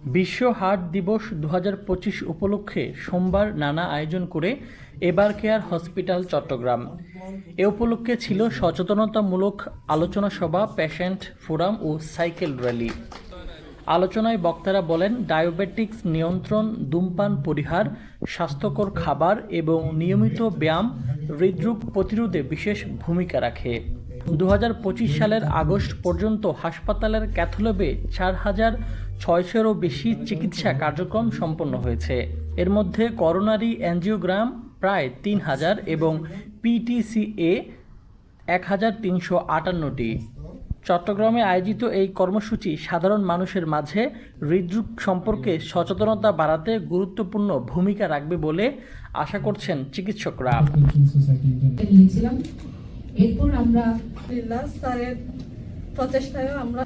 বিশ্ব হার্ট দিবস 2025 উপলক্ষে সোমবার নানা আয়োজন করে এবার কেয়ার হসপিটাল চট্টগ্রাম। এ উপলক্ষে ছিল সচেতনতামূলক আলোচনা সভা, পেশেন্ট ফোরাম ও সাইকেল র্যালি। আলোচনায় বক্তারা বলেন, ডায়াবেটিক্স নিয়ন্ত্রণ, ধূমপান পরিহার, স্বাস্থ্যকর খাবার এবং নিয়মিত ব্যায়াম হৃদরোগ প্রতিরোধে বিশেষ ভূমিকা রাখে। 2025 সালের আগস্ট পর্যন্ত হাসপাতালের ক্যাথল্যাবে 4,600-এরও বেশি চিকিৎসা কার্যক্রম সম্পন্ন হয়েছে। এর মধ্যে করোনারি অ্যাঞ্জিওগ্রাম প্রায় 3,000 এবং পিটিসিএ 1,358টি। চট্টগ্রামে আয়োজিত এই কর্মসূচি সাধারণ মানুষের মাঝে হৃদরোগ সম্পর্কে সচেতনতা বাড়াতে গুরুত্বপূর্ণ ভূমিকা রাখবে বলে আশা করছেন চিকিৎসকরা। এরপর আমরা স্যারের প্রচেষ্টায় আমরা